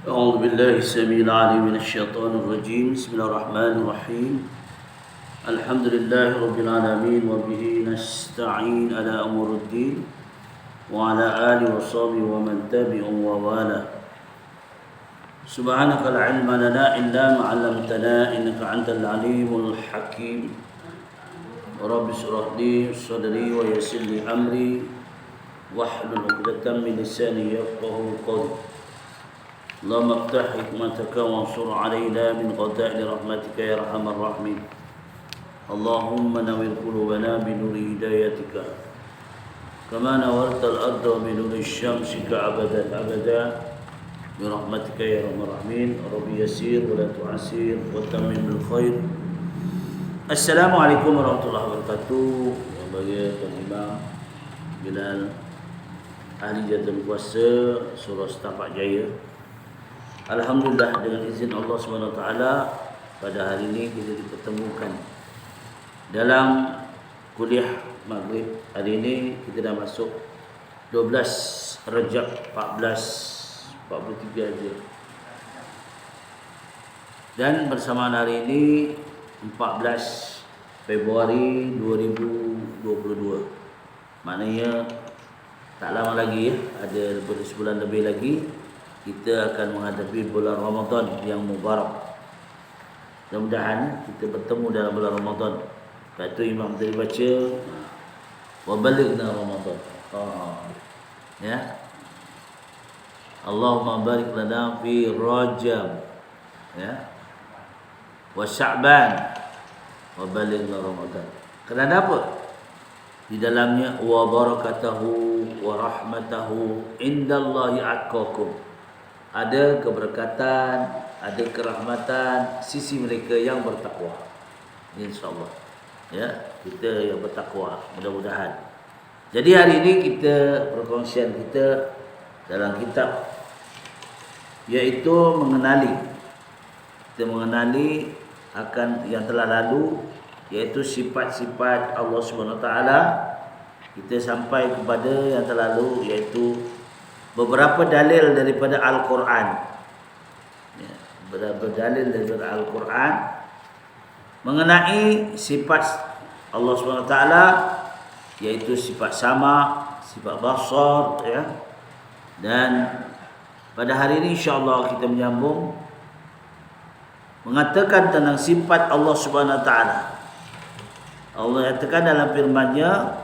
أعوذ بالله السميع العليم من الشيطان الرجيم. بسم الله الرحمن الرحيم. الحمد لله رب العالمين وبه نستعين على أمور الدين وعلى آله وصحبه ومن تبعهم ووالاه. سبحانك لا علم لنا إلا ما علمتنا إنك أنت العليم الحكيم. رب اشرح لي صدري ويسر لي أمري واحلل عقدة من لساني يفقهوا قولي. اللهم افتح حكمتك وانصر علينا من غدائر رحمتك يا ارحم الراحمين. اللهم نور قلوبنا بنور هدايتك كما نورت الارض بنور الشمس ابدا ابدا برحمتك يا ارحم الراحمين. ربي يسير ولا تعسير وتمم بالخير. Assalamualaikum warahmatullahi wabarakatuh. Yang bagi Tuan Imam Bilal ahli jatuh kuasa Surah Setapak Jaya. Alhamdulillah, dengan izin Allah SWT, pada hari ini kita dipertemukan dalam kuliah maghrib. Hari ini kita dah masuk 12 Rejab 1443 aja. Dan bersamaan hari ini 14 Februari 2022. Maknanya tak lama lagi ya, ada sebulan lebih lagi kita akan menghadapi bulan Ramadan yang mubarak. Mudah-mudahan kita bertemu dalam bulan Ramadan. Lepas tu Imam tadi baca wa balighna Ramadan. Ya. Allahumma barik lana fi Rajab. Ya. Wa Sya'ban wa balighna Ramadan. Kerana apa? Di dalamnya wa barakatuhu wa rahmatahu indallahi atqakum. Ada keberkatan, ada kerahmatan sisi mereka yang bertakwa. InsyaAllah ya, kita yang bertakwa, mudah-mudahan. Jadi hari ini kita perkongsian kita dalam kitab, iaitu kita mengenali akan yang telah lalu, iaitu sifat-sifat Allah SWT. Kita sampai kepada yang terlalu, iaitu beberapa dalil daripada Al-Quran. Ya, beberapa dalil daripada Al-Quran mengenai sifat Allah SWT, iaitu sifat sama, sifat basar, ya. Dan pada hari ini insya-Allah kita menyambung mengatakan tentang sifat Allah SWT. Allah katakan dalam firman-Nya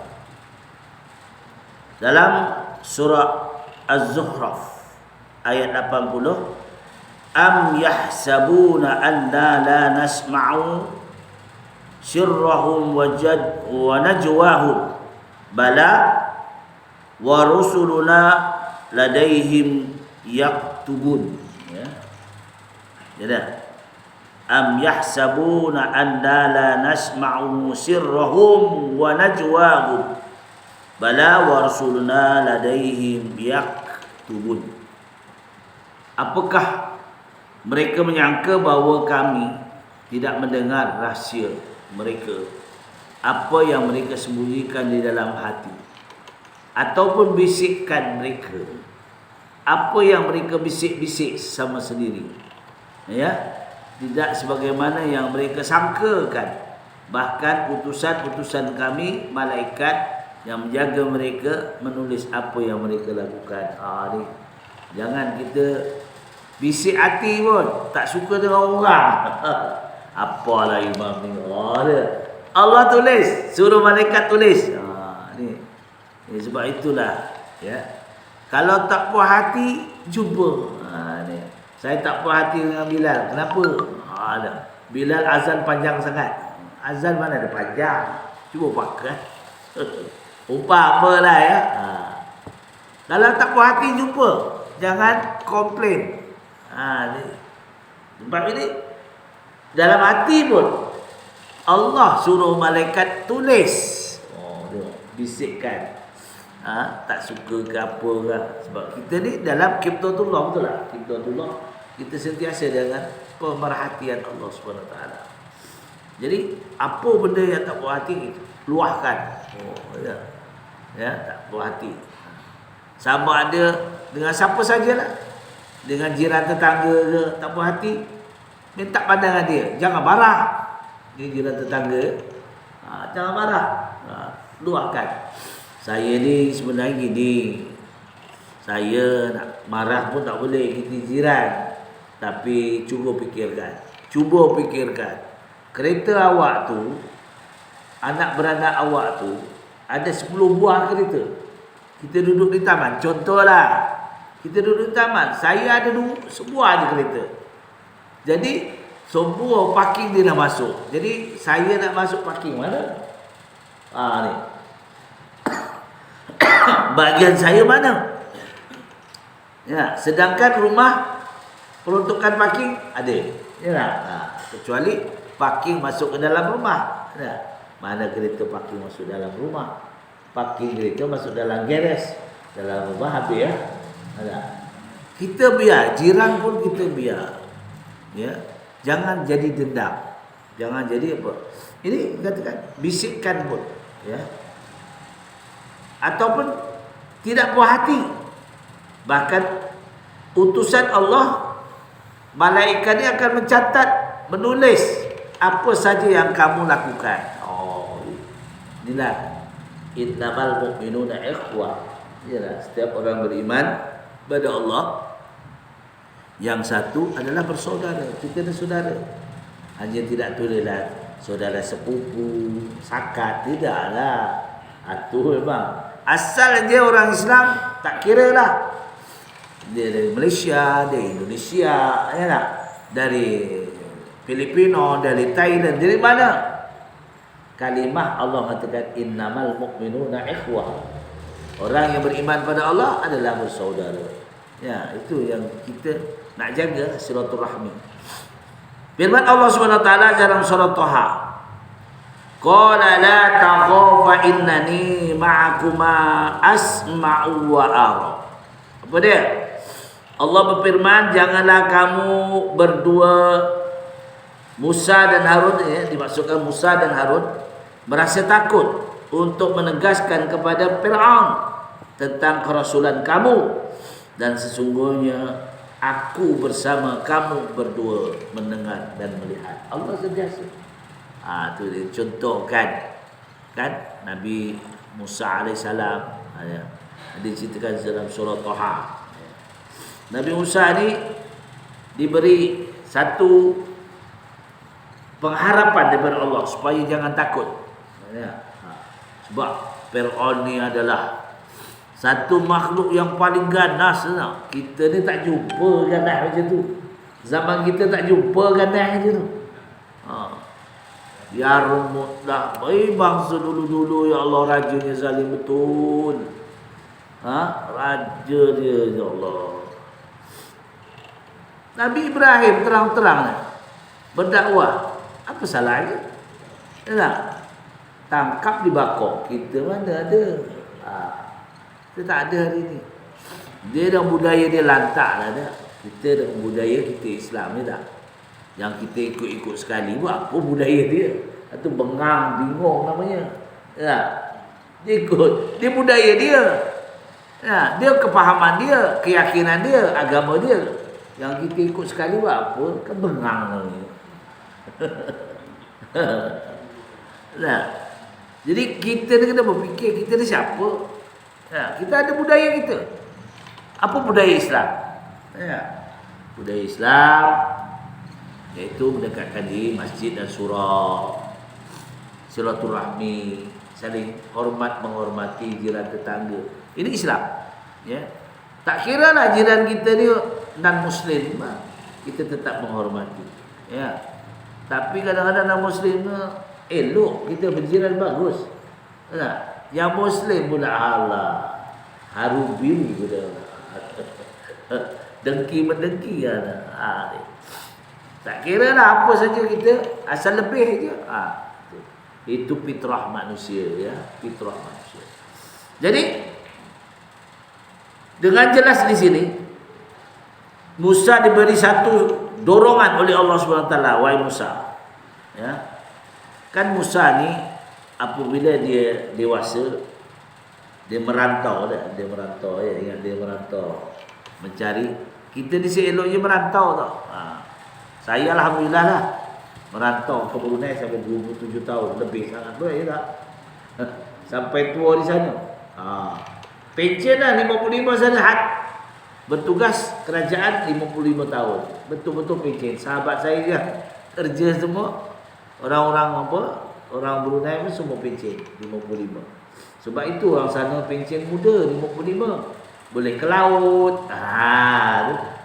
dalam surah Az-Zukhruf ayat 80, am yahsabuna anna la nasma'u sirrahum wa najwahum bala wa rusuluna ladaihim yaktubun. Ya. Jadi am yahsabuna anna la nasma'u sirrahum wa najwahum bala wa rasuluna ladaihim yaktubun. Apakah mereka menyangka bahawa kami tidak mendengar rahsia mereka, apa yang mereka sembunyikan di dalam hati, ataupun bisikan mereka, apa yang mereka bisik-bisik sama sendiri, ya, tidak sebagaimana yang mereka sangkakan. Bahkan utusan-utusan kami, malaikat yang menjaga mereka, menulis apa yang mereka lakukan. Ni jangan kita bisik hati pun, tak suka dengan orang. Apalah imam ni. Allah tulis, suruh malaikat tulis. Ni sebab itulah, ya. Kalau tak puas hati, jumpa. Ni. Saya tak puas hati dengan Bilal. Kenapa? Bilal azan panjang sangat. Azan mana ada panjang? Cuba pakai. Umpamalah ya. Kalau tak puas hati, jumpa. Jangan komplain. Sebab ini dalam hati pun Allah suruh malaikat tulis. Bisikkan. Tak suka ke apa ke. Sebab kita ni dalam Qiblatullah, betul tak? Qiblatullah, kita sentiasa dengan pemerhatian Allah SWT. Jadi apa benda yang tak puas hati, kita luahkan. Ya, tak puas hati. Sama ada dengan siapa sajalah. dengan jiran tetangga ke, tak puas hati, minta pandangan dia, jangan marah. Dia jiran tetangga, jangan marah, luahkan. Saya ni sebenarnya gini, saya nak marah pun tak boleh, kita jiran. Tapi cuba fikirkan, kereta awak tu, anak beranak awak tu ada 10 buah kereta. Kita duduk di taman, contohlah, kita duduk di taman, saya ada sebuah je kereta. Jadi semua parking dia dah masuk. Jadi saya nak masuk parking mana? Ni bahagian saya mana? Ya, sedangkan rumah peruntukan parking ada. Ya, kecuali parking masuk ke dalam rumah. Ya. Mana kereta parking masuk dalam rumah? Parking kereta masuk dalam garage, dalam rumah habis ya. Kita biar, jiran pun kita biar. Ya. Jangan jadi dendam. Jangan jadi apa? Ini katakan bisikkan pun, ya. Ataupun tidak puas hati. Bahkan utusan Allah, malaikatnya akan mencatat, menulis apa saja yang kamu lakukan. Inilah innamal mu'minuna ikhwah. Yalah, setiap orang beriman kepada Allah, yang satu adalah bersaudara. Kita ada saudara. Hanya tidak tulislah saudara sepupu, sakat, tidaklah. Itu memang asal dia orang Islam, tak kira lah dia dari Malaysia, dari Indonesia, ya tak? Dari Filipina, dari Thailand, dari mana? Kalimah Allah katakan innamal mu'minuna ikhwah. Orang yang beriman pada Allah adalah bersaudara. Ya, itu yang kita nak jaga, silaturahmi. Firman Allah SWT dalam surah Taha, qala la takhafa innani ma'akuma asma'u wa ara. Apa dia? Allah berfirman, janganlah kamu berdua, Musa dan Harun, ya, dimaksudkan Musa dan Harun, merasa takut untuk menegaskan kepada Fir'aun tentang kerasulan kamu, dan sesungguhnya aku bersama kamu berdua mendengar dan melihat. Allah sentiasa. Itu dicontohkan kan Nabi Musa alaihissalam, diceritakan dalam surah Taha. Nabi Musa ni diberi satu pengharapan daripada Allah supaya jangan takut. Sebab Fir'aun ni adalah satu makhluk yang paling ganas. Kita ni tak jumpa ganas macam tu. Zaman kita tak jumpa ganas macam tu. Ya rumutlah. Bangsa dulu-dulu, ya Allah, rajanya zalim betul. Raja dia, ya Allah. Nabi Ibrahim terang-terang berdakwah. Apa salahnya? Ya, tangkap dibakar. Kita mana ada? Kita tak ada hari ni. Dia dah budaya dia lantak lah dah. Kita dah budaya kita Islam ni dah. Yang kita ikut-ikut sekali buat apa budaya dia? Itu bengang, bingung namanya. Ya. Dia ikut. Dia budaya dia. Ya, dia kepahaman dia, keyakinan dia, agama dia. Yang kita ikut sekali buat apa? Kan bengang namanya. Nah, jadi kita ni kena berfikir, kita ni siapa? Ya, kita ada budaya kita. Apa budaya Islam? Ya, budaya Islam iaitu mendekatkan diri masjid dan surau, silaturahmi, saling hormat menghormati jiran tetangga. Ini Islam. Ya, tak kira lah jiran kita ni non Muslim, kita tetap menghormati. Ya, tapi kadang-kadang non Muslim elok kita berjiran bagus. Nah, yang Muslim pula Allah harum biru pula. Dengki mendengki kan. Tak kira lah apa saja kita, asal lebih je. Itu fitrah manusia, ya, fitrah manusia. Jadi dengan jelas di sini Musa diberi satu dorongan oleh Allah SWT. Wahai Musa, ya, kan Musa ni apabila dia dewasa, dia merantau, ya, ingat dia merantau mencari Kita di eloknya merantau tau. Saya alhamdulillah lah merantau ke Brunei sampai 27 tahun lebih, sangat baik tak? Sampai tua di sana. Pencen lah 55 sana, bertugas kerajaan 55 tahun. Betul-betul pencen. Sahabat saya je kerja semua, orang-orang apa? Orang Brunei pun semua pencen 55. Sebab itu orang sana pencen muda 55. Boleh ke laut.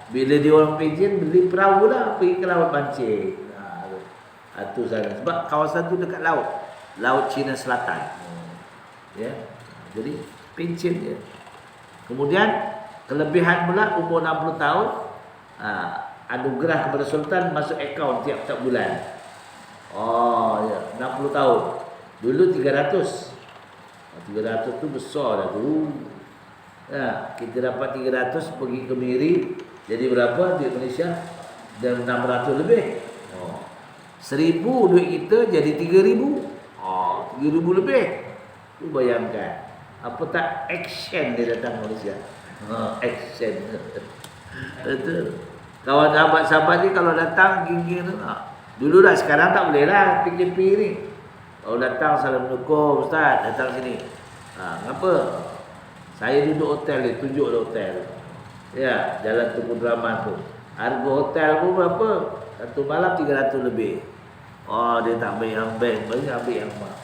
Bila dia orang pencen, beli perahu lah, pergi ke laut mancing. Itu sana. Sebab kawasan tu dekat laut. Laut Cina Selatan. Ya. Jadi pencen dia. Kemudian kelebihan pula umur 60 tahun, anugerah kepada Sultan masuk akaun tiap-tiap bulan. Ya, 60 tahun. Dulu 300. 300 tu besar dah tu. Ya, kita dapat 300 pergi ke Miri, jadi berapa duit Malaysia? Dan 600 lebih. 1000 duit kita jadi 3000. 3000 lebih. Tu bayangkan. Apa tak action dia datang Malaysia. Action. Betul. Kawan sahabat-sahabat ni kalau datang gigi tu. Dulu dah, sekarang tak boleh lah PKP ni. Kalau datang Assalamualaikum Ustaz, datang sini. Kenapa? Saya duduk hotel ni, tunjuklah hotel. Ya, Jalan Tunku Draman tu. Harga hotel pun berapa? Satu malam 300 lebih. Dia tak ambil yang bank, banyak ambil yang mahal.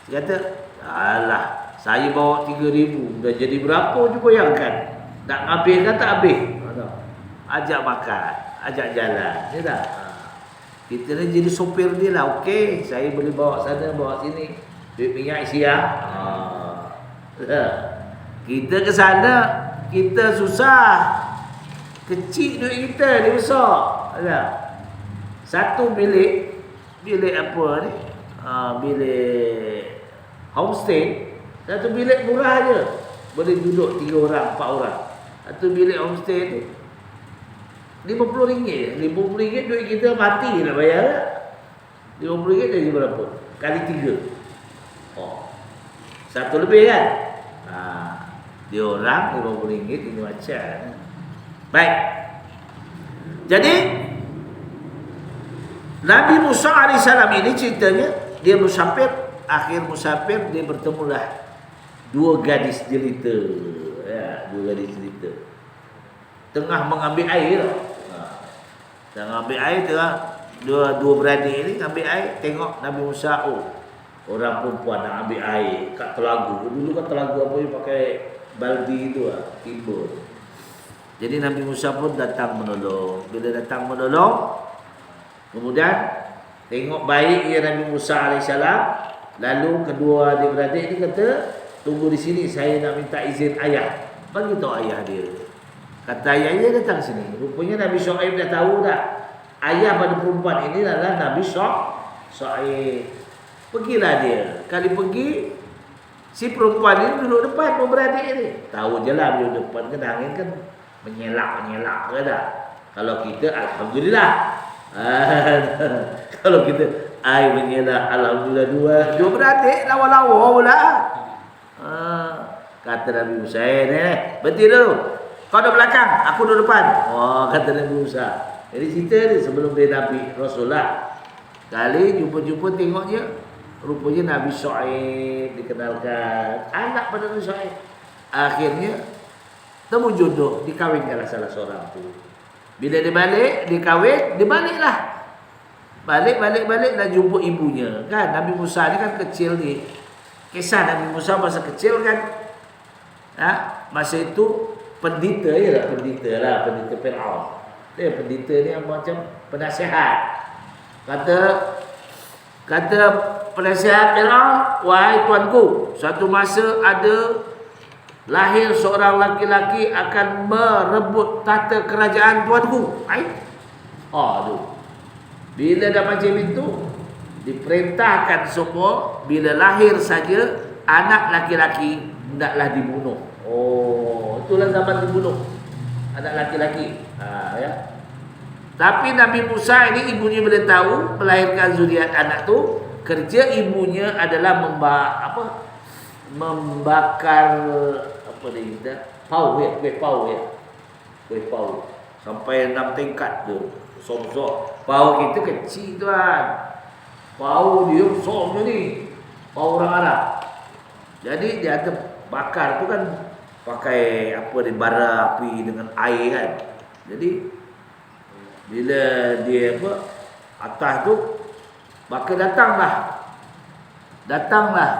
Dia kata, alah, saya bawa 3,000, dah jadi berapa je bayangkan. Nak habis kan tak habis. Ajak makan, ajak jalan. Ya tak? Kita ni jadi sopir dia lah. Okey, saya boleh bawa sana, bawa sini. Duit minyak siap. Kita ke sana, kita susah. Kecil duit kita, dia besar. Satu bilik apa ni? Bilik homestay. Satu bilik murah je. Boleh duduk 3 orang, 4 orang. Satu bilik homestay tu RM50. RM50 duit kita mati nak bayar. RM50 jadi berapa? Kali 3. Satu lebih kan? Dia orang RM50 ini macam. Baik. Jadi Nabi Musa AS ini ceritanya, dia musafir. Akhir musafir dia bertemulah 2 gadis jelita. Ya, 2 gadis jelita. Tengah mengambil air. Tengah ambil air, dua beradik ini ambil air. Tengok Nabi Musa, orang perempuan nak ambil air kat telaga. Dulu kan telaga apa yang pakai baldi itu timba. Jadi Nabi Musa pun datang menolong. Bila datang menolong, kemudian tengok baik ya Nabi Musa AS. Lalu kedua adik-beradik ni kata, tunggu di sini, saya nak minta izin ayah. Bagi tahu ayah dia. Kata ayahnya, datang sini. Rupanya Nabi Shu'aib dah tahu dah. Ayah pada perempuan ini adalah Nabi Shu'aib. Pergilah dia. Kali pergi, si perempuan ini duduk depan dua beradik ni. Tahu je lah dia duduk depan, kan angin kan menyelak ke tak? Kalau kita alhamdulillah. Kalau kita air menyelak alhamdulillah, dua beradik lawa-lawa pula. Kata Nabi Musa, berhenti dulu. Kau duduk belakang, aku duduk depan. Kata Nabi Musa. Jadi cerita ni sebelum dia Nabi Rasulullah. Kali jumpa-jumpa tengoknya, rupanya Nabi Shu'aib dikenalkan. Anak pada Nabi Shu'aib. Akhirnya temu jodoh, dikawinkanlah salah seorang tu. Bila dia balik, dia kahwin, dia baliklah. Balik dan jumpa ibunya. Kan Nabi Musa ni kan kecil ni. Kisah Nabi Musa masa kecil kan. Masa itu pendeta lah, pendeta Fir'aun. Dia pendeta ni yang macam penasihat. Kata penasihat Fir'aun, wahai tuanku, suatu masa ada lahir seorang laki-laki akan merebut tahta kerajaan tuanku. Tu. Bila dah macam itu, diperintahkan semua bila lahir saja anak laki-laki hendaklah dibunuh. Itulah zaman dibunuh anak laki-laki. Ya. Tapi Nabi Musa ini ibunya bila tahu melahirkan zuriat anak tu, kerja ibunya adalah membakar apa dia kata? Kuih pau ya. kuih pau. Sampai 6 tingkat tu. Besar-besar. Pau kita kecil tuan. Pau dia besar macam ni. Pau orang Arab. Jadi dia ada bakar tu kan pakai apa ni, bara api dengan air kan. Jadi bila dia apa atas tu, maka datanglah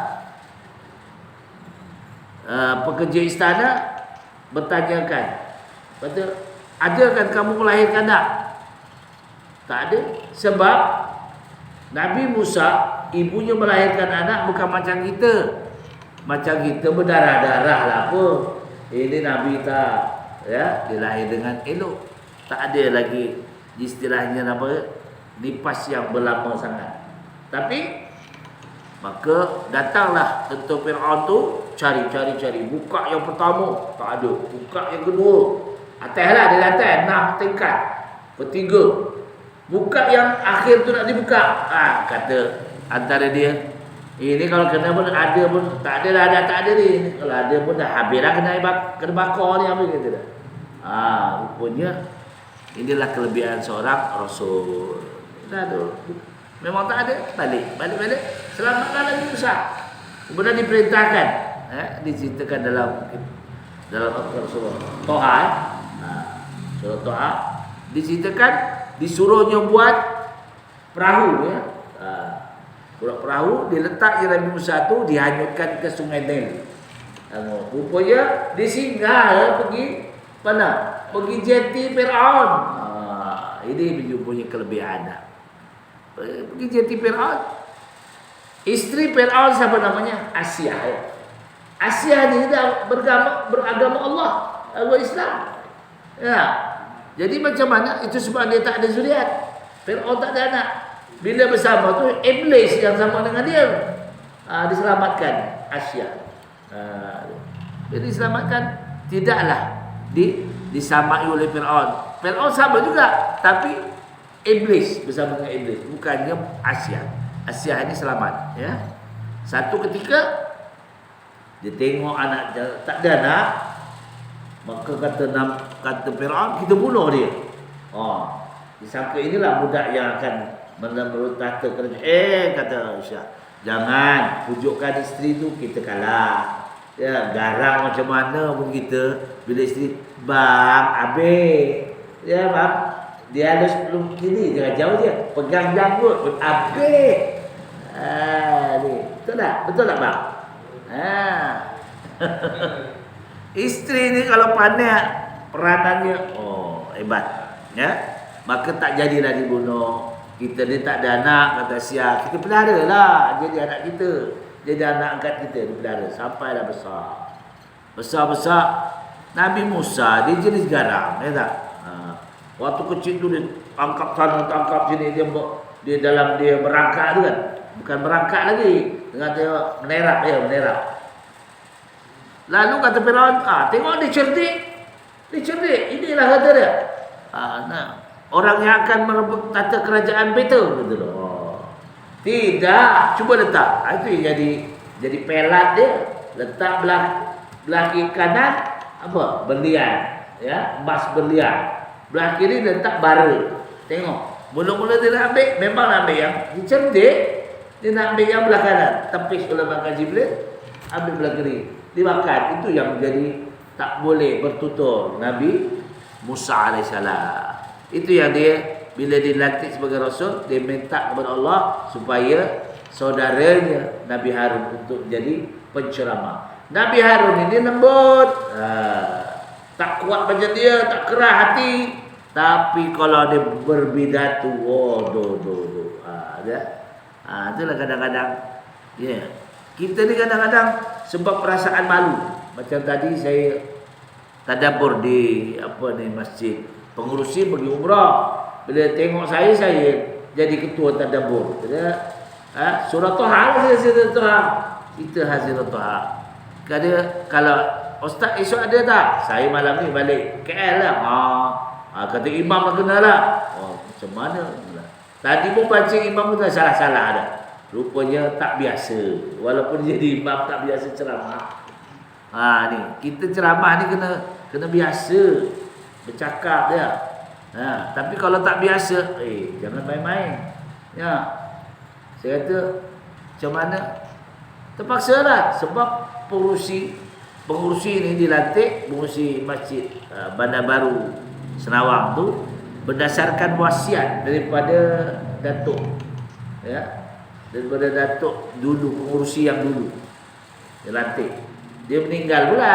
pekerja istana bertanyakan, kata, ada kan kamu melahirkan anak? Tak ada. Sebab Nabi Musa ibunya melahirkan anak bukan macam kita. Macam kita berdarah-darah lah apa. Ini Nabi tak, ya, dia lahir dengan elok. Tak ada lagi istilahnya apa, nipas yang berlama sangat. Tapi maka datanglah tentera Firaun tu, cari. Buka yang pertama, tak ada. Buka yang kedua, atas lah, dia atas 6 tingkat. Ketiga, buka yang akhir tu nak dibuka. Kata antara dia, ini kalau kena pun ada pun, tak ada lah, tak ada ni. Kalau ada pun dah habis lah, kena bakar ni, apa kata dah. Rupanya inilah kelebihan seorang Rasul. Dah tu. Memang tak ada, balik. Selamatkan Nabi Musa. Kemudian diperintahkan, diceritakan dalam Rasulullah Toha, surah Toha, diceritakan disuruhnya buat perahu, ya. Buat perahu, diletak Nabi Musa tu dihanyutkan ke Sungai Nil. Rupanya disinggah pergi mana? Pergi jeti Firaun. Ini menjumpai kelebihan dah. Pergi jeti Firaun. Isteri Firaun siapa namanya? Asia. Asia ni dah beragama Allah, agama Islam. Ya. Jadi macam mana? Itu sebab dia tak ada zuriat. Firaun tak ada anak. Bila bersama tu iblis yang sama dengan dia, diselamatkan Asia. Jadi diselamatkan, tidaklah disamai oleh Firaun. Firaun sama juga, tapi iblis bersama dengan iblis, bukannya Asia. Asia ini selamat, ya. Satu ketika dia tengok anak tak ada anak, maka kata Firaun, kita bunuh dia. Disangka inilah budak yang akan menurut tahta kerajaan. Kata Aisyah, jangan pujukkan isteri tu, kita kalah. Ya, garang macam mana pun kita, bila isteri, bang, abang, ya bang, dia ada 10 kini, jangan jauh dia, pegang janggut, abang. Ni, betul tak bang? Isteri ni kalau pandai peranannya, hebat, ya. Maka tak jadilah dibunuh. Kita ni tak ada anak, kata Asia, kita pelihara lah jadi anak kita, jadi anak angkat kita, dipelihara sampailah besar. Besar-besar. Nabi Musa dia jenis garang, ya tak? Waktu kecil tu dia angkat sana, tangkap sini, dia dalam dia merangkak tu kan. Bukan merangkak lagi, dengan dia menerap. Lalu kata Firaun, tengok dia cerdik. Inilah kata dia. Orang yang akan merebut tata kerajaan betul, betul. Tidak, cuba letak. Itu yang jadi pelat dia. Letak belah kiri kanan apa? Berlian, ya, emas berlian. Belah kiri letak bara. Tengok. Mula-mula dia nak ambil, memang nak ambil yang cerdik, dia nak ambil yang belah kanan. Tepis oleh makan Jibril, ambil belah kiri. Dimakan. Itu yang menjadi tak boleh bertutur Nabi Musa alaihissalam. Itu yang dia, bila dilantik sebagai Rasul, dia minta kepada Allah supaya saudaranya Nabi Harun untuk jadi penceramah. Nabi Harun ini lembut, tak kuat macam dia, tak kerah hati. Tapi kalau dia berbidatu, itulah kadang-kadang, ya. Kita ni kadang-kadang sebab perasaan malu. Macam tadi saya tadabbur di masjid. Pengurusi pergi umrah. Bila tengok saya jadi ketua tadabbur. Surah Toha kita hasil Toha. Kalau ustaz esok ada tak? Saya malam ni balik KL lah. Kata imam lah kena lah. Macam mana? Tadi pun pancing imam tu salah-salah dah. Rupanya tak biasa. Walaupun jadi imam tak biasa ceramah. Ni kita ceramah ni kena biasa. bercakap dia. Tapi kalau tak biasa, jangan main-main. Ya. Saya kata macam mana? Terpaksalah sebab pengurusi ini dilantik, pengurusi Masjid Bandar Baru Senawang tu berdasarkan wasiat daripada Datuk. Ya. Daripada Datuk dulu, pengurusi yang dulu. Dia lantik. Dia meninggal pula.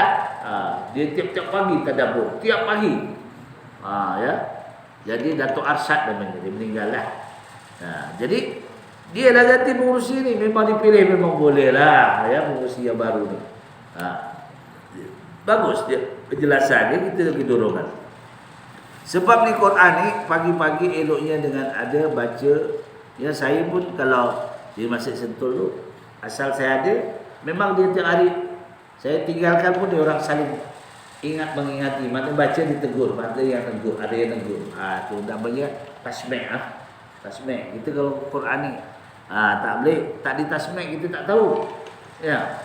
Dia tiap-tiap pagi tadabbur, tiap pagi. Ya. Jadi Datuk Arsyad namanya, dia meninggal lah. Jadi dia dah ganti pengurusi ni, memang dipilih, memang boleh lah ya, pengurusi yang baru ni. Bagus dia penjelasannya, kita lagi dorongan. Sebab ni Quran ni pagi-pagi eloknya dengan ada baca. Ya, saya pun kalau di Masjid Sentul tu, asal saya ada, memang dia tiap hari saya tinggalkan pun dia orang saling mengingati. Mana baca ditegur, mana yang tegur, ada yang tegur. Tu namanya tasmi'. Tasmi'. Kita kalau Quran ni tak boleh, tak ditasmi', kita tak tahu. Ya.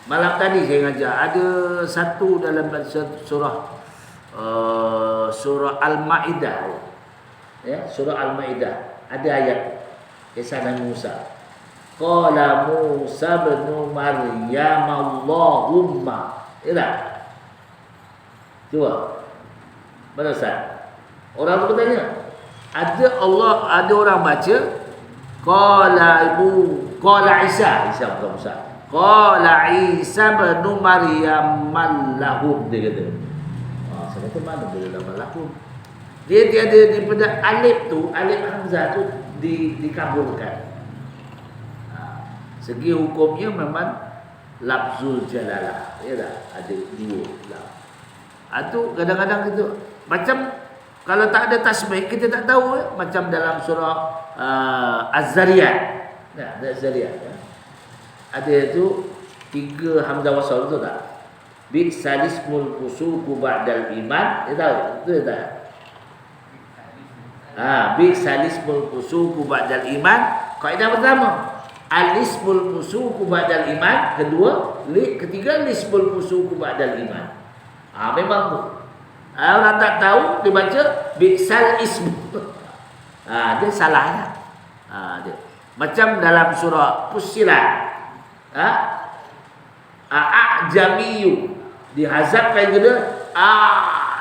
Malam tadi saya ngajar ada satu dalam surah Al-Maidah. Ya, surah Al-Maidah ada ayat kisah Nabi Musa. Qala Musa bin Maryam Allahumma. Ila. Cuba. Mana Ustaz? Orang tu bertanya. Ada orang baca qala Isa bukan Musa. Qala Isa bin Maryam lahum, dia kata. Saya kata mana boleh nama lahum? Dia tiada daripada alif tu, alif hamzah tu dikabulkan. Segi hukumnya memang lafzul jalalah. Yalah, ada dua lafaz. Itu kadang-kadang gitu. Macam kalau tak ada tasbih kita tak tahu macam dalam surah Az-Zariyat. Ada Az-Zariyat ya. Ada itu 3 hamzah wasal, betul tak? Bi salismul fusuqu ba'dal iman. Dia tahu? Betul tak? Bi salismul fusuqu ba'dal iman. Kaedah pertama, al-ismul fusuqu ba'dal iman. Kedua, ketiga lismul fusuqu ba'dal iman. Memang tu. Orang tak tahu dia baca bisal ism. Dia salah lah. Dia. Macam dalam surah Fussilat. A'jamiyu. Dihazabkan kedua a'jamiyu.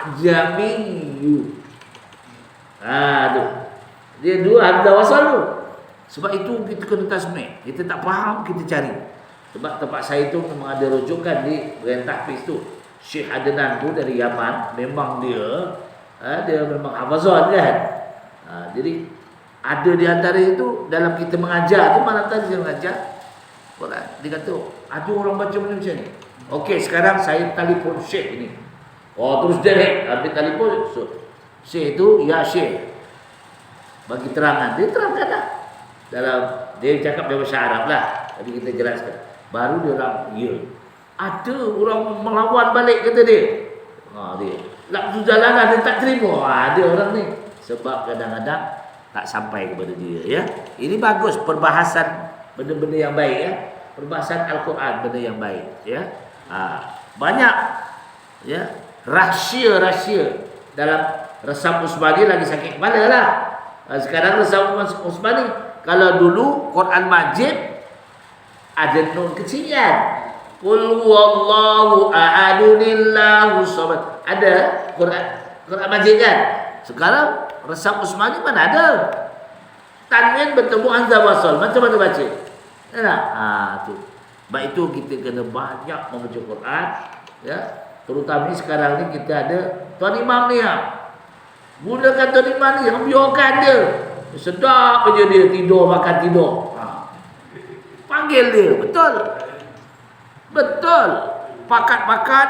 Tu. Dia dua hamzah wasal tu. Sebab itu kita kena tasmi'. Kita tak faham, kita cari. Sebab tempat saya tu memang ada rujukan di Grand Tahfiz tu. Syekh Adnan tu dari Yaman, memang dia memang hafazan kan. Jadi ada di antara itu dalam kita mengajar tu, malam tadi saya mengajar Quran, dia kata ada orang baca macam ni. Okey, sekarang saya telefon Syekh ni. Terus direct ambil telefon Syekh tu, ya Syekh, bagi terangan. Dia terangkan lah. Dalam dia cakap bahasa Arab lah. Jadi kita jelaskan. Baru dia orang ada orang melawan balik, kata dia. Dia lafzul jalalah dia tak terima. Ada orang ni. Sebab kadang-kadang tak sampai kepada dia ya. Ini bagus perbahasan benda-benda yang baik ya. Perbahasan Al-Quran benda yang baik ya. Banyak ya rahsia-rahsia dalam Resam Usmani lagi sakit kepala lah. Sekarang Resam Usmani, kalau dulu Quran Majid ada nun kecilian. Qul huwallahu ahadunillahu samad. Ada Quran Majid kan? Sekarang Resam Usmani mana ada? Tanwin bertemu hamzah wasal. Macam mana baca? Tu. Sebab itu kita kena banyak membaca Quran ya. Terutama sekarang ni kita ada tuan imam ni gunakan tuan imam ni, biarkan dia. Sedap aja dia tidur makan tidur. Panggil dia, betul. Betul. Pakat-pakat.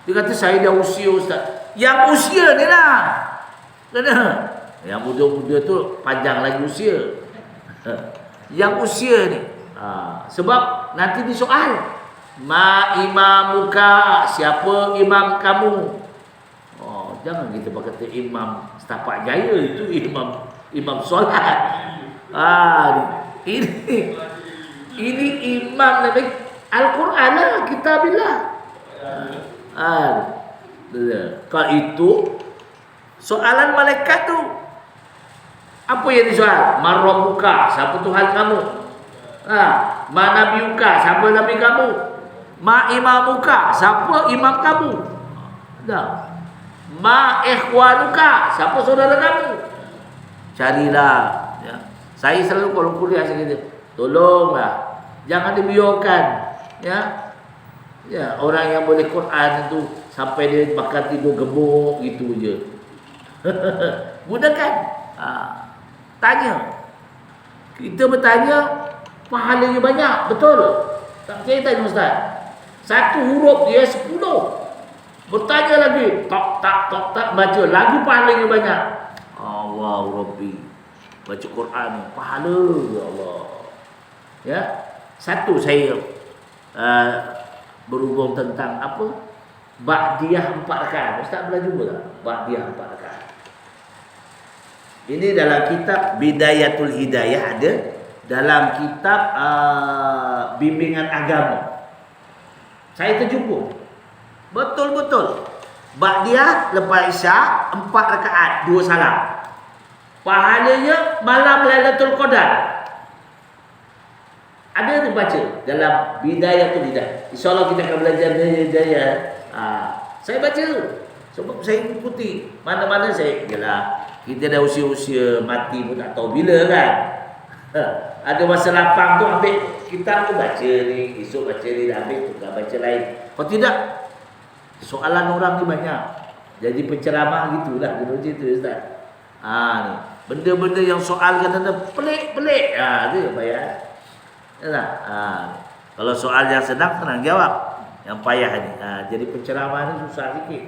Dia kata saya dah usia ustaz. Yang usia ni lah. Kena. Yang muda-muda tu panjang lagi usia. Yang usia ni. Sebab nanti disoal. Ma imamuka, siapa imam kamu? Jangan kita kata imam setapak jaya, itu imam solat. Ini imam Nabi Al-Quran lah, kitabillah. Kalau itu soalan malaikat tu, apa yang disoal? Man rabbuka, siapa Tuhan kamu? Ma nabiyuka, siapa nabi kamu? Ma imamuka, siapa imam kamu? Dah. Ma ikhwanuka, siapa saudara kamu? Carilah. Ya. Saya selalu kalau kuliah saya kata, tolonglah, jangan dibiarkan. Ya, ya orang yang boleh Quran itu sampai dia makan tidur gemuk gitu je. Gunakan. Tanya. Kita bertanya, pahalanya banyak, betul? Tak percaya tanya Ustaz. Satu huruf dia 10. Bertanya lagi, tok tak baca lagi pahalanya banyak. Allah Rabbi. Baca Quran pahala ya Allah. Ya. Satu saya berhubung tentang apa? Ba'diyah 4 rakaat. Ustaz pernah jumpa tak? Ba'diyah 4 rakaat. Ini dalam kitab Bidayatul Hidayah ada, dalam kitab bimbingan agama. Saya terjumpa. Betul-betul. Ba'diyah lepas Isyak 4 rakaat, 2 salam. Pahalanya malam Lailatul Qadar. Ada tu baca dalam Bidayatul Hidayah. InsyaAllah kita akan belajar Hidayah. Saya baca sebab saya ikuti. Mana-mana saya, yalah, kita dah usia-usia mati pun tak tahu bila kan. Ada masa lapang tu ambil kitab tu baca ni, esok baca ni, dah ambil tu dah baca lain. Kalau tidak, soalan orang ni banyak. Jadi penceramah gitulah guna cerita Ustaz. Ni benda-benda yang soal kadang-kadang pelik-pelik. Tu payah. Yalah. Kalau soal yang senang jawab. Yang payah ni. Jadi penceramah ni susah sikit.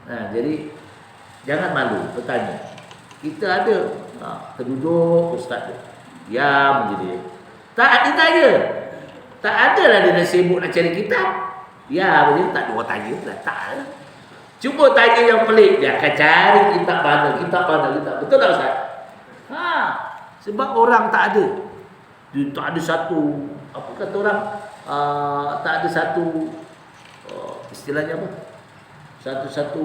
Jadi jangan malu bertanya. Kita ada terduduk ustaz tu. Diam je dia. Tak ditanya. Tak adalah dia dah sibuk nak cari kitab. Ya, dia tak ada orang tanya lah. Tak. Cuba tanya yang pelik, dia akan cari kitab mana. Betul tak Ustaz? Sebab orang tak ada. Dia tak ada satu, apa kata orang, tak ada satu, istilahnya apa? Satu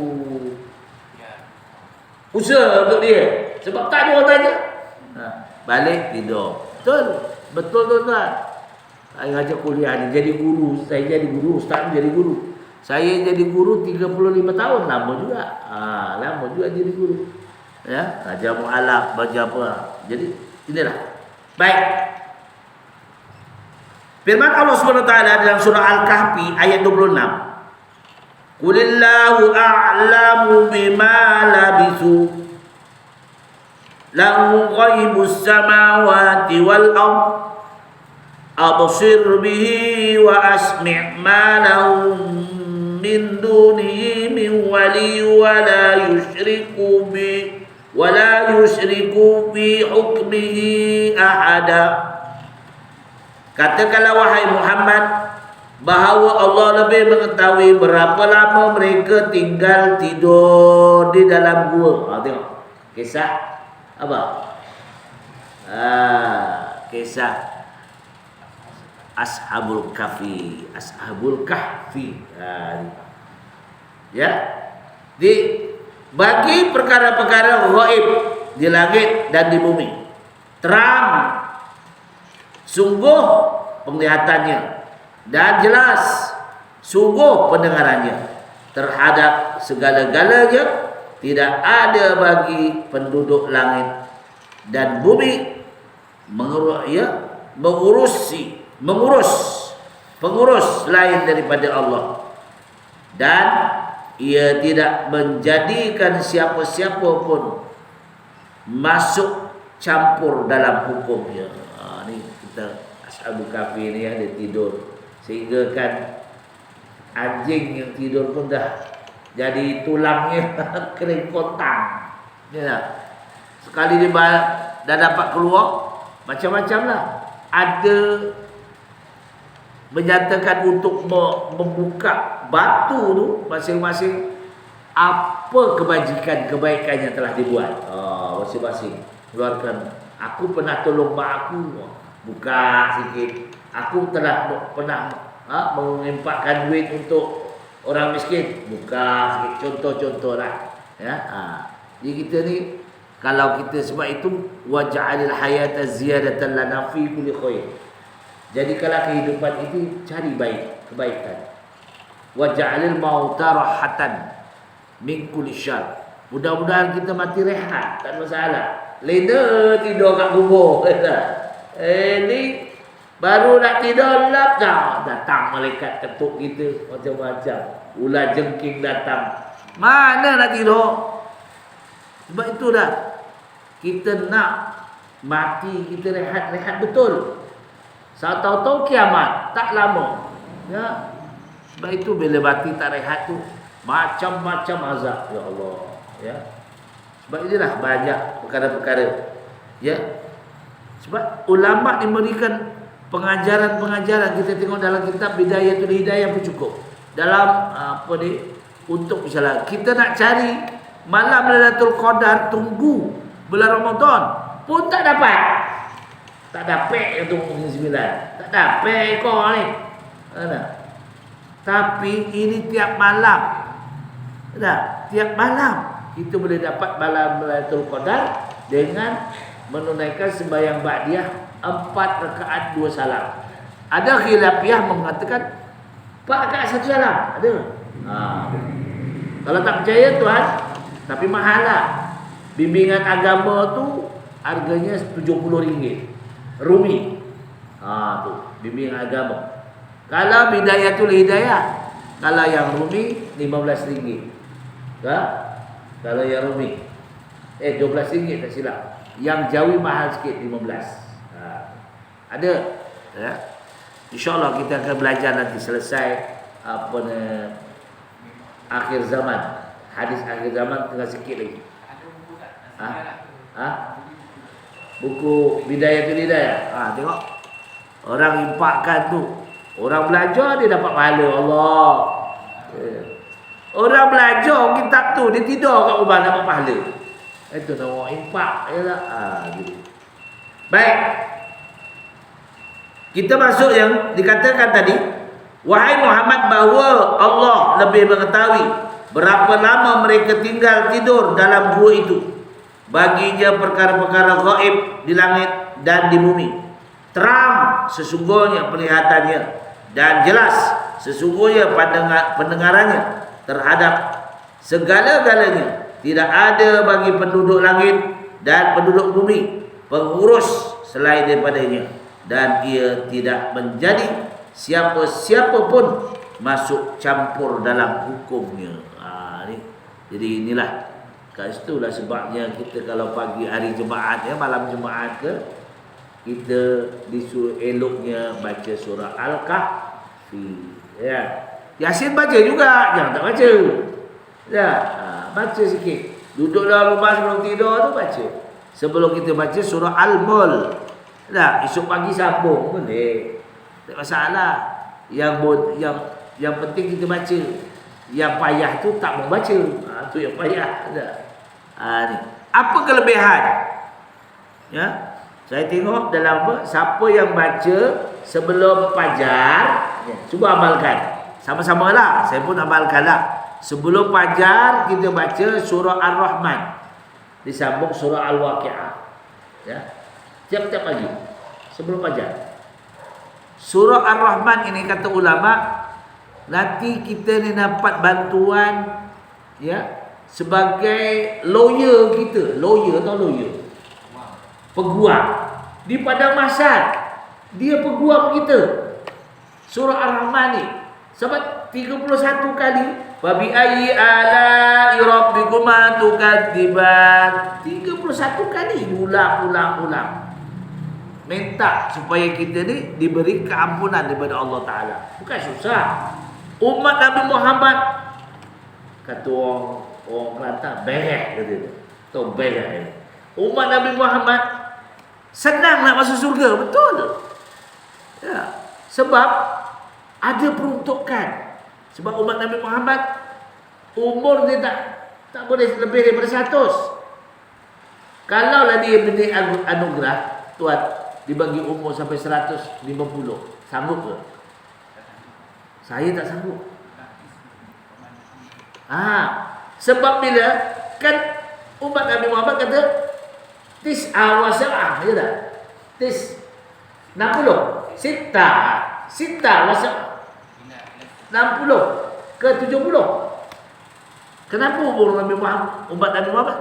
usaha untuk dia. Sebab tak ada orang tanya. Balik tidur. Betul tuan-tuan. Saya ajak kuliah ni, jadi guru. Saya jadi guru, ustaz jadi guru. Saya jadi guru 35 tahun, lama juga. Lama juga jadi guru. Ya, ajar mu'alaf, baca apa. Jadi inilah. Baik. Firman Allah SWT dalam surah Al-Kahfi ayat 26. Qulillahu a'lamu bima labisu. Lahu ghaibus samawati wal ardh. Absir bihi wa asmi' ma lahum min dunihi min wali wa la yushriku fi hukmihi ahada. Katakanlah wahai Muhammad, bahawa Allah lebih mengetahui berapa lama mereka tinggal tidur di dalam gua. Tengok kisah apa? Kisah Ashabul Kahfi. Ya. Bagi perkara-perkara ghaib di langit dan di bumi, terang sungguh penglihatannya dan jelas sungguh pendengarannya terhadap segala-galanya. Tidak ada bagi penduduk langit dan bumi pengurus lain daripada Allah, dan ia tidak menjadikan siapa-siapa pun masuk campur dalam hukumnya. Ni kita Ashabul Kahfi ni dia tidur, sehingga kan anjing yang tidur pun dah jadi tulangnya kering kontang. Ya. Sekali dia dah dapat keluar, macam-macam lah. Ada menyatakan untuk membuka batu tu masing-masing apa kebaikan yang telah dibuat. Masing-masing keluarkan. Aku pernah tolong mak aku, buka sikit. Aku telah pernah mengimpakkan duit untuk Orang miskin buka sikit, contoh-contoh lah. Ya, jadi kita ni kalau kita sebab itu waj'alil hayata ziyadatan lana fi kulli khair. Jadi kalau kehidupan itu cari kebaikan. Waj'alil mauta rahatan min kulli syarr. Mudah-mudahan kita mati rehat, tak ada masalah. Lena tidur kat kubur kata. Ni baru nak tidur lap dah datang malaikat ketuk kita macam-macam. Ular jengking datang. Mana nak tidur? Sebab itu dah kita nak mati, kita rehat betul. Saya tahu-tahu kiamat tak lama. Ya. Sebab itu bila mati tak rehat tu macam-macam azab, ya Allah. Ya. Sebab inilah banyak perkara-perkara. Ya. Sebab ulama diberikan pengajaran-pengajaran, kita tengok dalam kitab Bidayatul Hidayah pun cukup. Dalam apa ni, untuk misalnya kita nak cari malam Lailatul Qadar, tunggu bulan Ramadan pun tak dapat. Tak dapat yang tunggu 9. Tak dapat kau ni. Ada. Tapi ini tiap malam. Ada, tiap malam kita boleh dapat malam Lailatul Qadar dengan menunaikan sembahyang ba'diyah 4 rakaat 2 salam. Ada khilafiyah mengatakan 4 rakaat 1 salam. Ada. Kalau tak percaya tuan, tapi mahal lah. Bimbingan agama tu harganya RM70. Rumi. Tu bimbingan agama. Kalau Bidayatul Hidayah, kalau yang Rumi RM15. Kalau yang Rumi RM12 tak silap. Yang Jawi mahal sikit 15. Ada. Ya. InsyaAllah kita akan belajar nanti selesai apa ni, akhir zaman. Hadis akhir zaman tinggal sikit lagi. Buku Bidayatul Hidayah. Tengok. Orang impakkan tu. Orang belajar dia dapat pahala Allah. Orang belajar kitab tu dia tidur kat rumah dapat pahala. Itu nama impak yalah. Gitu. Baik. Kita masuk yang dikatakan tadi, wahai Muhammad, bahawa Allah lebih mengetahui berapa lama mereka tinggal tidur dalam gua itu. Baginya perkara-perkara gaib di langit dan di bumi. Terang sesungguhnya penglihatannya dan jelas sesungguhnya pendengarannya terhadap segala-galanya. Tidak ada bagi penduduk langit dan penduduk bumi pengurus selain daripadanya, dan ia tidak menjadi siapa-siapa pun masuk campur dalam hukumnya. Jadi inilah, kat situlah sebabnya kita kalau pagi hari Jumaat, malam Jumaat ke, kita disuruh eloknya baca surah Al-Kahfi. Ya. Yasin baca juga, jangan tak baca. Ya, baca sikit. Duduk dalam rumah sebelum tidur tu baca. Sebelum kita baca surah Al-Mulk. Dah, esok pagi sambung boleh. Tak masalah. Yang penting kita baca. Yang payah tu tak membaca. Tu yang payah. Dah. Ni. Apa kelebihan? Ya. Saya tengok dalam apa? Siapa yang baca sebelum fajar, cuba amalkan. Sama-sama lah. Saya pun amalkan lah. Sebelum fajar kita baca surah Ar-Rahman, disambung surah Al-Waqi'ah. Ya. Tiap-tiap pagi sebelum fajar. Surah Ar-Rahman ini kata ulama, nanti kita ni dapat bantuan ya sebagai lawyer kita. Lawyer atau lawyer? Peguam. Di padang mahsyar dia peguam kita. Surah Ar-Rahman ni sebab 31 kali Fabi ayyi ala'i rabbikuma tukadziban. 31 kali ulang. Minta supaya kita ni diberi keampunan daripada Allah Ta'ala. Bukan susah. Umat Nabi Muhammad, kata orang Kelantan, berek kata dia. Tahu berek. Umat Nabi Muhammad senang nak masuk surga, betul. Ya. Sebab ada peruntukan. Sebab umat Nabi Muhammad umur dia tak boleh lebih daripada 100. Kalaulah dia beri anugerah, Tuhan dibagi umur sampai 150, sanggup ke? Saya tak sanggup. Sebab bila kan umat Nabi Muhammad kata wasa'ah, ya tak? 60, sita wasa'ah, 60 ke 70. Kenapa umur Nabi Muhammad, umat Nabi Muhammad?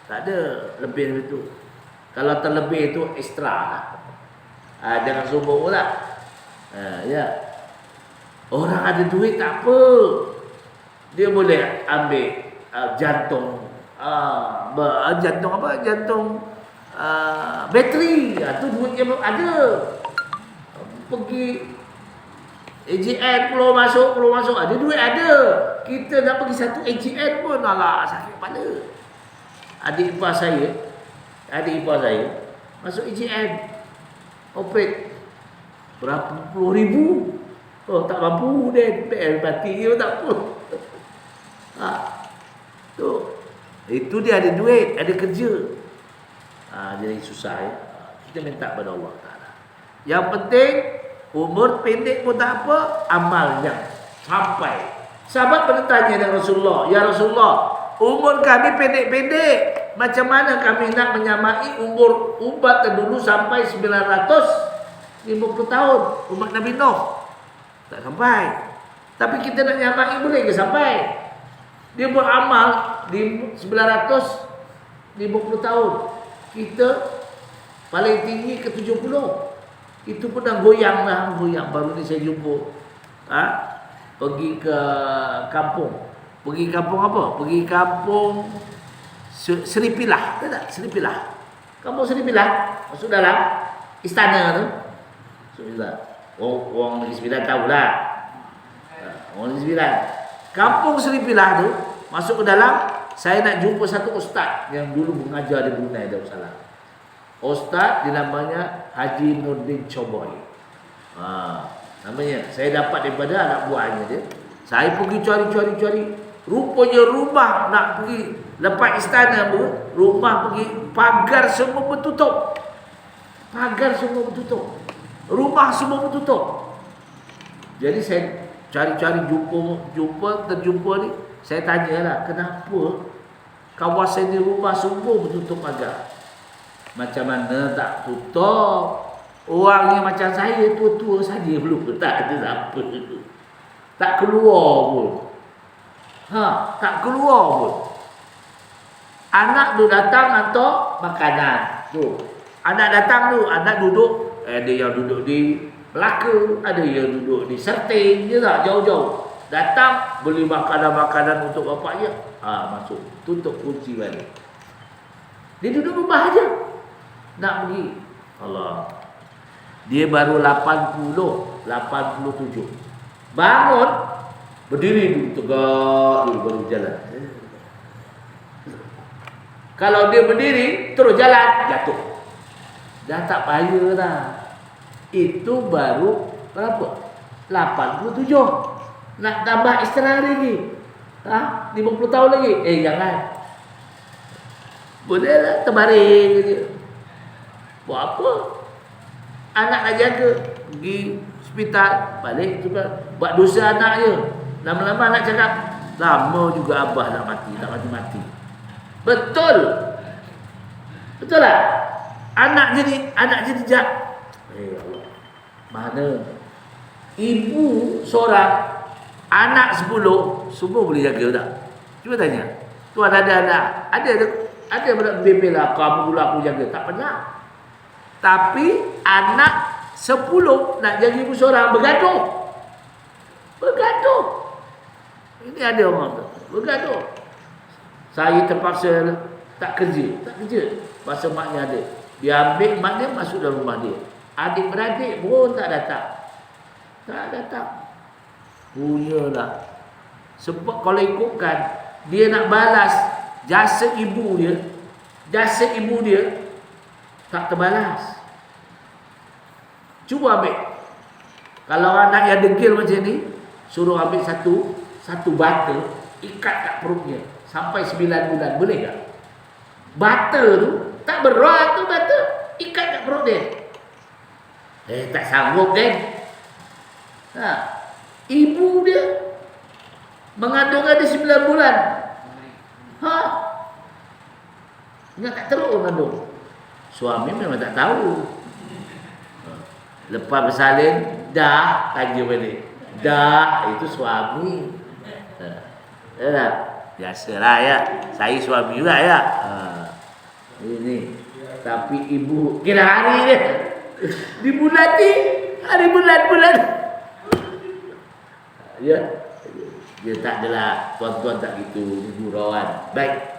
Tak ada lebih dari itu. Kalau terlebih itu ekstra. Jangan sombong pula. Ya. Orang ada duit tak apa. Dia boleh ambil jantung jantung apa? Jantung bateri. Tu duitnya ada. Pergi AGN keluar masuk. Ada duit ada. Kita nak pergi satu AGN pun alah sakit kepala. Adik ipar saya masuk AGN. Operate berapa puluh ribu. Tak mampu dia PL mati dia tak apa. Tu. Itu dia ada duit, ada kerja. Jadi susah ya. Kita minta pada Allah Taala. Yang penting umur pendek pun tak apa, amalnya sampai. Sahabat bertanya dengan Rasulullah, "Ya Rasulullah, umur kami pendek-pendek. Macam mana kami nak menyamai umur umat terdahulu sampai 950 tahun umat Nabi Nuh?" Tak sampai. Tapi kita nak nyamai boleh ke sampai? Dia beramal di 950 tahun. Kita paling tinggi ke 70. Itu pun dah goyang. Baru ni saya jumpa. Pergi ke kampung. Pergi kampung apa? Pergi kampung Seri Pilah. Tahu tak? Seri Pilah. Kampung Seri Pilah. Masuk dalam istana tu. Orang Negeri Sembilan tahulah. Orang Negeri Sembilan. Kampung Seri Pilah tu, masuk ke dalam, saya nak jumpa satu ustaz yang dulu mengajar di Brunei Darussalam. Ustaz dia namanya Haji Nurdin Choboy. Namanya saya dapat daripada anak buahnya dia. Saya pergi cari. Rupanya rumah nak pergi lepas istana pun, rumah pergi pagar semua bertutup. Rumah semua bertutup. Jadi saya cari terjumpa ni. Saya tanyalah, kenapa kawasan di rumah semua bertutup pagar? Macam mana tak tutup? Orang yang macam saya tua-tua saja belum, tak ada siapa. Tak keluar pun. Tak keluar pun. Anak tu datang atau makanan. Tu. Anak datang tu, anak duduk, ada yang duduk di Melaka, ada yang duduk di Serting, je tak jauh-jauh. Datang beli makanan-makanan untuk bapaknya. Masuk, tutup kunci balik. Dia duduk rumah aja. Nak pergi. Allah. Dia baru 87. Bangun, berdiri dulu, tegak dulu baru jalan. Kalau dia berdiri terus jalan, jatuh. Dah tak payah dah. Itu baru berapa? 87. Nak tambah istirahat lagi. 50 tahun lagi. Jangan. Bolehlah terbaring dia. Buat apa? Anak nak jaga, pergi hospital, balik juga buat dosa anak je. Lama-lama anak cakap, lama juga abah nak mati. Betul lah. Anak jadi jak. Allah. Mana ibu seorang, anak 10 semua boleh jaga tak? Cuba tanya. Tuan ada anak, ada bebel lah, kamu dulu aku jaga. Tak pernah. Tapi anak 10 nak jaga ibu seorang, bergaduh. Ini ada orang tu, bergaduh. Saya terpaksa tak kerja. Pasal maknya ada. Dia ambil mak dia masuk dalam rumah dia. Adik-beradik pun tak datang. Punyalah. Sebab kalau ikutkan, dia nak balas jasa ibu dia tak terbalas. Cuba ambil. Kalau anak yang degil macam ni, suruh ambil satu bata, ikat kat perutnya sampai 9 bulan, boleh tak? Bata tu tak berat tu, bata ikat kat perut dia. Tak sanggup kan? Ibu dia Mengandung ada 9 bulan. Ha? Ingat tak teruk mengandung. Suami memang tak tahu. Lepas bersalin, dah tanya balik. Dah, itu suami. Ya tak? Biasalah ya. Saya suami juga ya. Ini. Tapi ibu kira hari dia. Di bulan ni. Hari bulan-bulan. Ya. Dia tak adalah. Tuan-tuan tak gitu. Gurauan. Baik.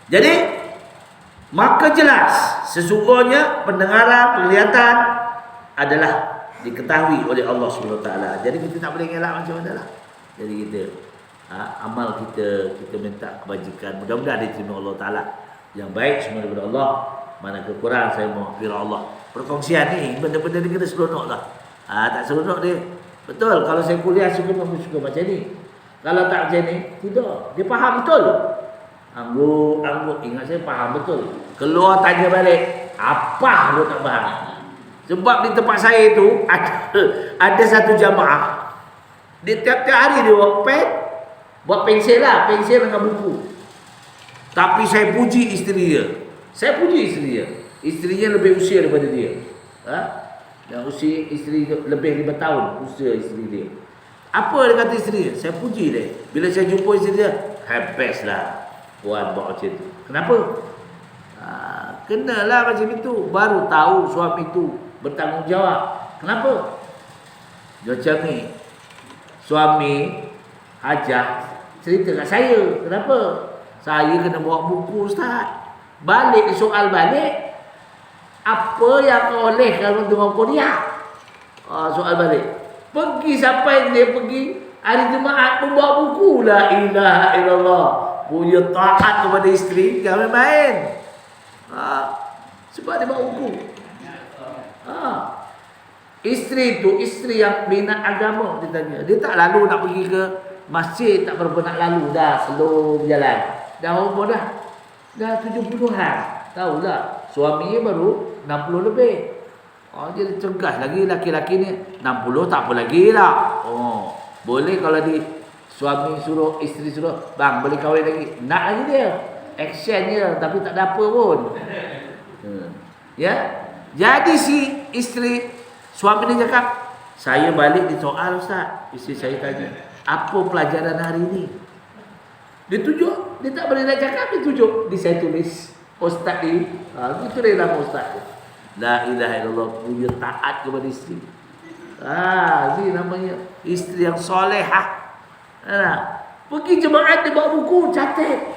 Jadi, maka jelas. Sesungguhnya pendengaran, penglihatan adalah diketahui oleh Allah SWT. Jadi kita tak boleh ngelak macam mana lah. Jadi kita amal kita minta kebajikan, mudah-mudahan diterima Allah Ta'ala. Yang baik semua daripada Allah. Mana kekurangan saya mohon firman Allah. Perkongsian ni benda-benda ni kena seronok lah. Tak seronok dia. Betul, kalau saya kuliah suka macam ni. Kalau tak macam ni, tidak. Dia faham betul. Angguk, ingat saya faham betul. Keluar tanya balik, apa dia tak faham? Sebab di tempat saya itu ada satu jamaah. Dia tiap-tiap hari dia buat pensel lah, pensel dengan buku. Tapi saya puji isteri dia. Isterinya lebih usia daripada dia. Yang usia isteri lebih 5 tahun usia isteri dia. Apa dia kata isteri dia? Saya puji dia. Bila saya jumpa isteri dia, habislah puan buat macam tu. Kenapa? Kenalah macam itu. Baru tahu suami itu bertanggungjawab. Kenapa? Macam ni. Suami Hajah cerita kat saya. Kenapa? Saya kena bawa buku Ustaz. Balik soal balik. Apa yang oleh kalau tengok kuliah? Soal balik. Pergi sampai dia pergi hari Jumaat membawa buku. La ilaha illallah. Punya taat kepada isteri jangan main. Sebab dia bawa buku. Isteri tu isteri yang minat agama, dia tanya. Dia tak lalu nak pergi ke masjid, tak berapa nak lalu dah, slow berjalan. Dah umur dah 70-an. Tahu tak? Suaminya baru 60 lebih. Dia cegah lagi laki-laki ni 60 tak apa lagi lah. Boleh kalau suami suruh, isteri suruh, bang boleh kahwin lagi. Nak lagi dia. Action je tapi tak ada apa pun. Ya. Jadi si isteri suami ni cakap, saya balik di soal Ustaz. Isteri saya tanya, apa pelajaran hari ini? Dia tunjuk, dia tak boleh nak cakap, dia tunjuk. Saya tulis, Ustaz ni, itu dia nama Ustaz. La ilaha illallah, punya taat kepada isteri. Ini namanya isteri yang solehah. Pergi jemaat dia bawa buku, catat.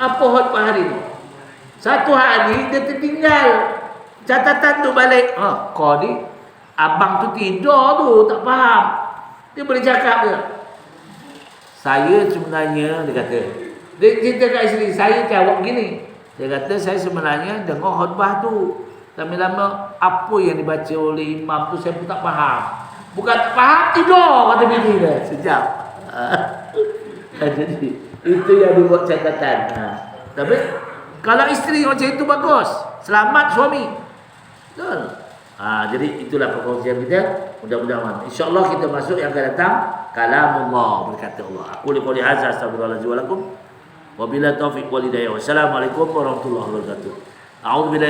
Apa khutbah hari ni? Satu hari dia tertinggal. Catatan tu balik. Kau ni abang tu tidur tu, tak faham. Dia boleh cakap ke? Saya sebenarnya, dia kata, dia cerita kat isteri, saya jawab gini. Dia kata, saya sebenarnya dengar khutbah tu. Tapi lama, apa yang dibaca oleh imam tu saya pun tak faham. Bukan tak faham, tidur, kata bini dia. Sejak. Jadi, itu yang dibuat catatan. Tapi, kalau isteri macam itu bagus. Selamat suami. Betul. Jadi itulah perkongsian kita. Mudah-mudahan InsyaAllah kita masuk yang akan datang Kalamullah, berkata Allah. Aku liqauli hadza astaghfirullahaladzim wa lakum. Wabillahi taufiq wal hidayah. Wassalamualaikum warahmatullahi wabarakatuh. A'udzubillahi